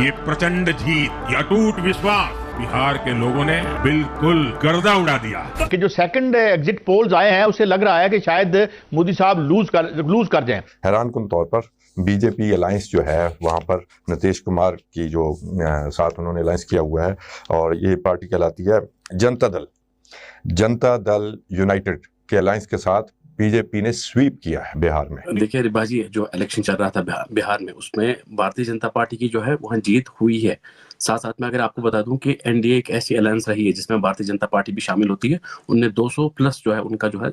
ये प्रचंड जीत, ये अटूट विश्वास बिहार के लोगों ने बिल्कुल गर्दा उड़ा दिया। कि जो सेकंड एग्जिट पोल्स आए हैं उससे लग रहा है कि शायद मोदी साहब लूज कर जाएं। हैरानकुन तौर पर बीजेपी अलायंस जो है वहां पर नीतीश कुमार की जो साथ उन्होंने अलायंस किया हुआ है, और ये पार्टी कहलाती है जनता दल यूनाइटेड के अलायंस के साथ बीजेपी ने स्वीप किया है बिहार में। देखिए रिबा जी, जो इलेक्शन चल रहा था बिहार में, उसमें भारतीय जनता पार्टी की जो है वहाँ जीत हुई है। साथ साथ में अगर आपको बता दूं कि एनडीए एक ऐसी अलायंस रही है जिसमें भारतीय जनता पार्टी भी शामिल होती है। उनने 200 प्लस जो है उनका जो है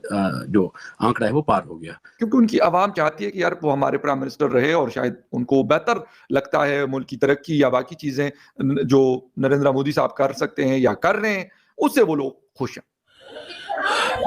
जो आंकड़ा है वो पार हो गया, क्योंकि उनकी आवाम चाहती है कि यार वो हमारे प्राइम मिनिस्टर रहे, और शायद उनको बेहतर लगता है मुल्क की तरक्की या बाकी चीजें जो नरेंद्र मोदी साहब कर सकते हैं या कर रहे हैं, उससे वो लोग खुश हैं।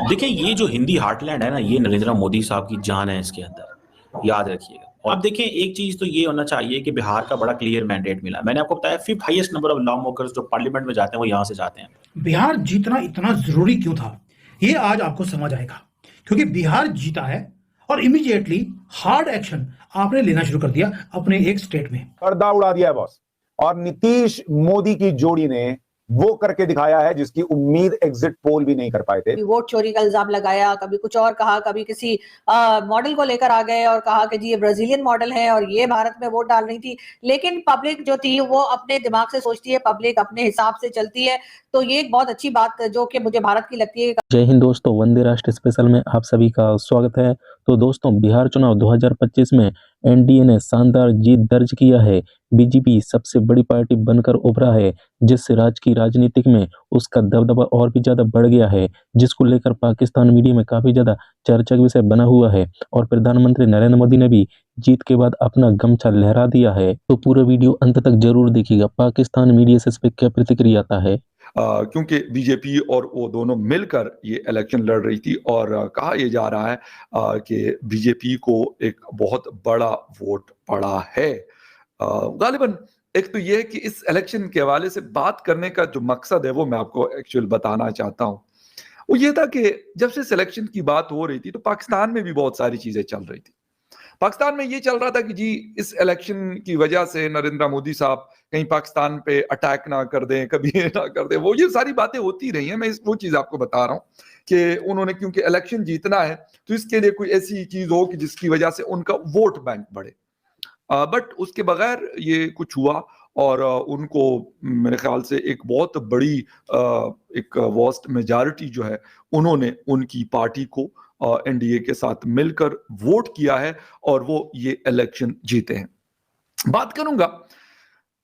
देखिए, ये जो हिंदी हार्टलैंड है ना, ये नरेंद्र मोदी साहब की जान है इसके अंदर, याद रखिएगा। अब देखिए, एक चीज तो ये होना चाहिए कि बिहार का बड़ा क्लियर मैंडेट मिला। मैंने आपको बताया 5th highest number of law makers जो पार्लियामेंट में जाते हैं वो यहाँ से जाते हैं। बिहार जीतना इतना जरूरी क्यों था, ये आज आपको समझ आएगा। क्योंकि बिहार जीता है और इमीडिएटली हार्ड एक्शन आपने लेना शुरू कर दिया अपने एक स्टेट में। पर्दा उड़ा दिया है बॉस, और नीतीश मोदी की जोड़ी ने वो करके दिखाया है जिसकी उम्मीद एग्जिट पोल भी नहीं कर पाए थे। वोट चोरी का इल्जाम लगाया, कभी कुछ और कहा, कभी किसी मॉडल को लेकर आ गए और कहा कि जी ये ब्राजीलियन मॉडल है और ये भारत में वोट डाल रही थी। लेकिन पब्लिक जो थी वो अपने दिमाग से सोचती है, पब्लिक अपने हिसाब से चलती है। तो ये एक बहुत अच्छी बात जो कि मुझे भारत की लगती है। जय हिंद दोस्तों, वंदे राष्ट्र स्पेशल में आप सभी का स्वागत है। तो दोस्तों, बिहार चुनाव 2025 में एनडीए ने शानदार जीत दर्ज किया है। बीजेपी सबसे बड़ी पार्टी बनकर उभरा है, जिससे राज्य की राजनीतिक में उसका दबदबा और भी ज्यादा बढ़ गया है, जिसको लेकर पाकिस्तान मीडिया में काफी ज्यादा चर्चा का विषय बना हुआ है। और प्रधानमंत्री नरेंद्र मोदी ने भी जीत के बाद अपना गमछा लहरा दिया है। तो पूरा वीडियो अंत तक जरूर देखिएगा। पाकिस्तान मीडिया से इस पर क्या प्रतिक्रिया आता है। क्योंकि बीजेपी और वो दोनों मिलकर ये इलेक्शन लड़ रही थी, और कहा यह जा रहा है कि बीजेपी को एक बहुत बड़ा वोट पड़ा है। गालिबन एक तो ये है कि इस इलेक्शन के हवाले से बात करने का जो मकसद है वो मैं आपको एक्चुअल बताना चाहता हूँ। वो ये था कि जब से सिलेक्शन की बात हो रही थी तो पाकिस्तान में भी बहुत सारी चीजें चल रही थी। पाकिस्तान में ये चल रहा था कि जी इस इलेक्शन की वजह से नरेंद्र मोदी साहब कहीं पाकिस्तान पे अटैक ना कर दें, कभी ना कर दें। वो ये सारी बातें होती रही हैं। मैं वो चीज आपको बता रहा हूँ कि उन्होंने क्योंकि इलेक्शन जीतना है तो इसके लिए कोई ऐसी चीज हो कि जिसकी वजह से उनका वोट बैंक बढ़े। बट उसके बगैर ये कुछ हुआ, और उनको मेरे ख्याल से एक बहुत बड़ी एक वास्ट मेजॉरिटी जो है उन्होंने उनकी पार्टी को एनडीए के साथ मिलकर वोट किया है, और वो ये इलेक्शन जीते हैं। बात करूंगा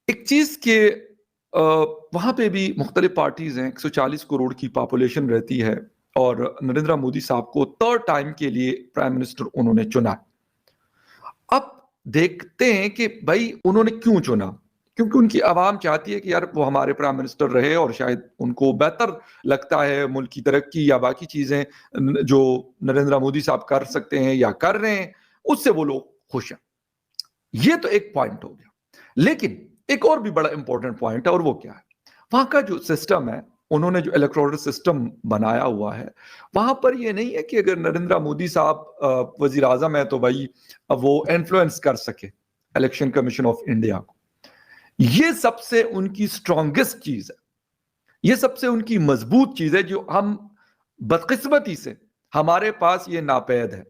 एक चीज के वहां पे भी मुख्तलिफ पार्टीज हैं, 140 करोड़ की पॉपुलेशन रहती है, और नरेंद्र मोदी साहब को 3rd टाइम के लिए प्राइम मिनिस्टर उन्होंने चुना। अब देखते हैं कि भाई उन्होंने क्यों चुना। क्योंकि उनकी आवाम चाहती है कि यार वो हमारे प्राइम मिनिस्टर रहे, और शायद उनको बेहतर लगता है मुल्क की तरक्की या बाकी चीजें जो नरेंद्र मोदी साहब कर सकते हैं या कर रहे हैं, उससे वो लोग खुश हैं। ये तो एक पॉइंट हो गया। लेकिन एक और भी बड़ा इंपॉर्टेंट पॉइंट है, और वो क्या है, वहां का जो सिस्टम है, उन्होंने जो इलेक्टोरल सिस्टम बनाया हुआ है, वहां पर ये नहीं है कि अगर नरेंद्र मोदी साहब वजीर आजम है तो भाई वो इन्फ्लुएंस कर सके इलेक्शन कमीशन ऑफ इंडिया को। ये सबसे उनकी स्ट्रॉन्गेस्ट चीज है, ये सबसे उनकी मजबूत चीज है, जो हम बदकिस्मती से हमारे पास ये नापैद है।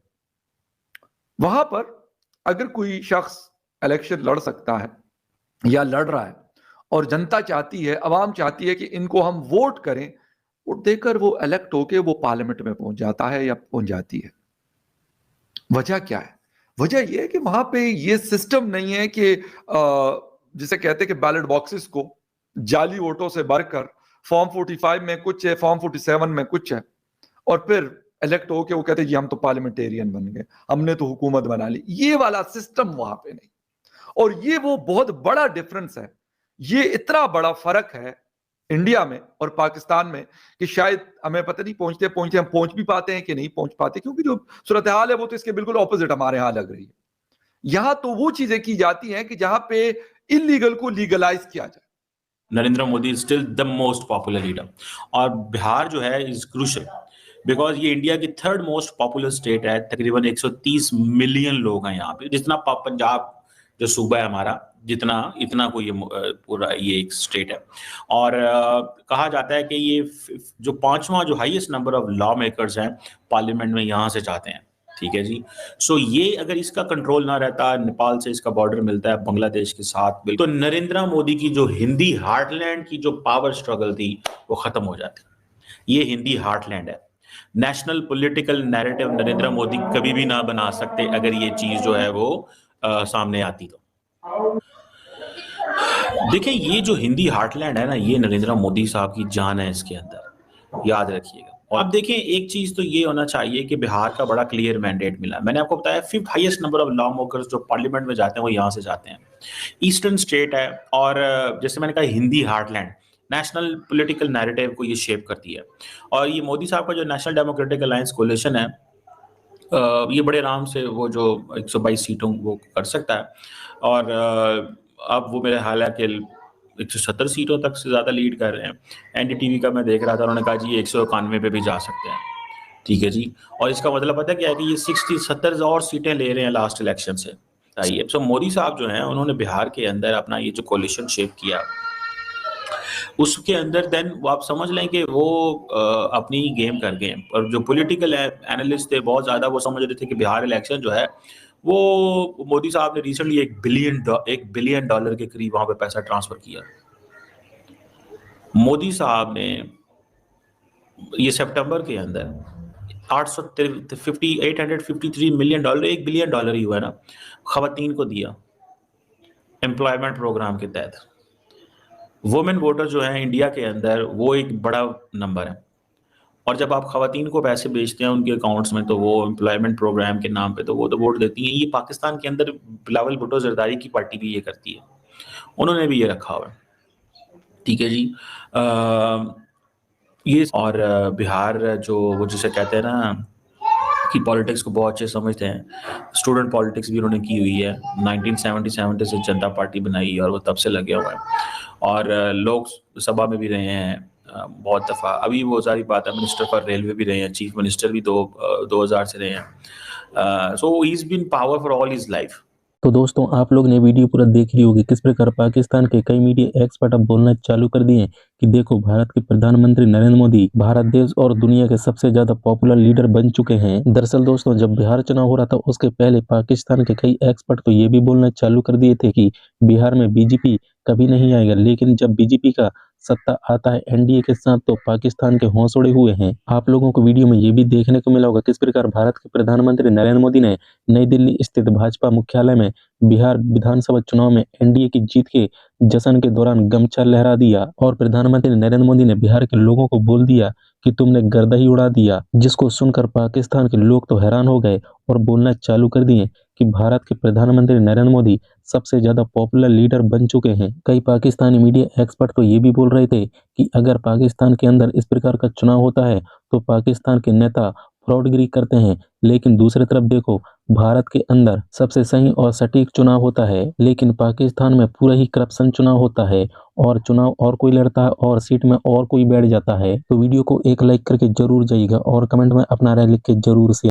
वहां पर अगर कोई शख्स इलेक्शन लड़ सकता है या लड़ रहा है, और जनता चाहती है, अवाम चाहती है कि इनको हम वोट करें, वोट देकर वो इलेक्ट होके वो पार्लियामेंट में पहुंच जाता है या पहुंच जाती है। वजह क्या है? वजह यह है कि वहां पे ये सिस्टम नहीं है कि जिसे कहते हैं कि बैलेट बॉक्सेस को जाली वोटों से भरकर फॉर्म 45 में कुछ है, फॉर्म 47 में कुछ है, और फिर इलेक्ट होके वो कहते हैं जी हम तो पार्लियामेंटेरियन बन गए, हमने तो हुकूमत बना ली। ये वाला सिस्टम वहां पे नहीं, और ये वो बहुत बड़ा डिफरेंस है। ये इतना बड़ा फर्क है इंडिया में और पाकिस्तान में कि शायद हमें पता नहीं पहुंचते हम पहुंच भी पाते हैं कि नहीं पहुंच पाते, क्योंकि जो सूरत हाल है वो तो इसके बिल्कुल ऑपोजिट हमारे यहां लग रही है। यहां तो वो चीजें की जाती हैं कि जहां पे इलीगल को लीगलाइज किया जाए। Narendra Modi is still the most popular leader, और बिहार जो है इज क्रूशियल बिकॉज ये इंडिया की 3rd मोस्ट पॉपुलर स्टेट है। तकरीबन 130 मिलियन लोग हैं यहाँ पे, जितना पंजाब जो सूबा है हमारा, जितना इतना कोई ये पूरा ये एक स्टेट है। और कहा जाता है कि ये जो 5वां जो highest number of law makers हैं पार्लियामेंट में यहाँ से जाते हैं, ठीक है जी। सो ये अगर इसका कंट्रोल ना रहता, नेपाल से इसका बॉर्डर मिलता है बांग्लादेश के साथ, तो नरेंद्र मोदी की जो हिंदी हार्टलैंड की जो पावर स्ट्रगल थी वो खत्म हो जाती। ये हिंदी हार्टलैंड है। National political narrative Narendra Modi कभी भी ना बना सकते अगर ये चीज जो है वो सामने आती तो। देखिए ये जो हिंदी हार्टलैंड है ना, ये नरेंद्र मोदी साहब की जान है इसके अंदर, याद रखिएगा। और अब देखें एक चीज तो ये होना चाहिए कि बिहार का बड़ा क्लियर मैंडेट मिला। मैंने आपको बताया 5th highest number of law makers जो पार्लियामेंट में जाते हैं वो यहाँ से जाते हैं। ईस्टर्न स्टेट है और जैसे मैंने कहा Hindi heartland national political narrative को ये शेप करती है। और ये मोदी साहब का जो नेशनल डेमोक्रेटिक अलायंस कोलिशन है, ये बड़े आराम से वो जो 122 सीटों वो कर सकता है। और अब वो मेरे हाल है कि 170 सीटों तक से ज़्यादा लीड कर रहे हैं। एनडीटीवी का मैं देख रहा था, उन्होंने कहा जी 191 पे भी जा सकते हैं, ठीक है जी। और इसका मतलब पता क्या है कि ये 60-70 और सीटें ले रहे हैं लास्ट इलेक्शन से। आइए सो मोदी साहब जो हैं उन्होंने बिहार के अंदर अपना ये जो कोलिशन शेप किया, उसके अंदर देन वो आप समझ लें कि वो अपनी गेम कर गए। और जो पॉलिटिकल एनालिस्ट थे बहुत ज़्यादा वो समझ रहे थे कि बिहार इलेक्शन जो है वो मोदी साहब ने रिसेंटली $1 बिलियन के करीब वहां पे पैसा ट्रांसफर किया। मोदी साहब ने ये सितंबर के अंदर 853 मिलियन डॉलर, $1 बिलियन ही हुआ है ना, खवातीन को दिया एम्प्लॉयमेंट प्रोग्राम के तहत। वुमेन वोटर जो है इंडिया के अंदर वो एक बड़ा नंबर है। और जब आप खवातीन को पैसे भेजते हैं उनके अकाउंट्स में तो वो एम्प्लॉयमेंट प्रोग्राम के नाम पे तो वो तो वोट देती हैं। ये पाकिस्तान के अंदर बिलावल भुट्टो जरदारी की पार्टी भी ये करती है, उन्होंने भी ये रखा हुआ है, ठीक है जी। ये और बिहार जो वो जिसे कहते हैं ना कि पॉलिटिक्स को बहुत अच्छे समझते हैं, स्टूडेंट पॉलिटिक्स भी उन्होंने की हुई है। 1977 से जनता पार्टी बनाई और वो तब से लगे हुए हैं। और लोकसभा में भी रहे हैं बहुत दफ़ा। अभी वो सारी बात है, मिनिस्टर फॉर रेलवे भी रहे हैं, चीफ मिनिस्टर भी 2000 से रहे हैं। So he is been power for all his life. तो दोस्तों आप लोग ने वीडियो पूरा देख ली होगी किस प्रकार पाकिस्तान के कई मीडिया एक्सपर्ट अब बोलना चालू कर दिए कि देखो भारत के प्रधानमंत्री नरेंद्र मोदी भारत देश और दुनिया के सबसे ज्यादा पॉपुलर लीडर बन चुके हैं। दरअसल दोस्तों जब बिहार चुनाव हो रहा था उसके पहले पाकिस्तान के कई एक्सपर्ट तो ये भी बोलना चालू कर दिए थे कि बिहार में बीजेपी कभी नहीं आएगा, लेकिन जब बीजेपी का सत्ता आता है एनडीए के साथ तो पाकिस्तान के होश उड़े हुए हैं। आप लोगों को वीडियो में ये भी देखने को मिला होगा किस प्रकार भारत के प्रधानमंत्री नरेंद्र मोदी ने नई दिल्ली स्थित भाजपा मुख्यालय में बिहार विधानसभा चुनाव में एनडीए की जीत के जश्न के दौरान गमछा लहरा दिया और प्रधानमंत्री नरेंद्र मोदी ने बिहार के लोगों को बोल दिया कि तुमने गर्दा ही उड़ा दिया, जिसको सुनकर पाकिस्तान के लोग तो हैरान हो गए और बोलना चालू कर दिए कि भारत के प्रधानमंत्री नरेंद्र मोदी सबसे ज्यादा पॉपुलर लीडर बन चुके हैं। कई पाकिस्तानी मीडिया एक्सपर्ट तो ये भी बोल रहे थे कि अगर पाकिस्तान के अंदर इस प्रकार का चुनाव होता है तो पाकिस्तान के नेता फ्रॉडगिरी करते हैं, लेकिन दूसरी तरफ देखो भारत के अंदर सबसे सही और सटीक चुनाव होता है, लेकिन पाकिस्तान में पूरा ही करप्शन चुनाव होता है और चुनाव और कोई लड़ता है और सीट में और कोई बैठ जाता है। तो वीडियो को एक लाइक करके जरूर जाइएगा और कमेंट में अपना राय लिख के जरूर शेयर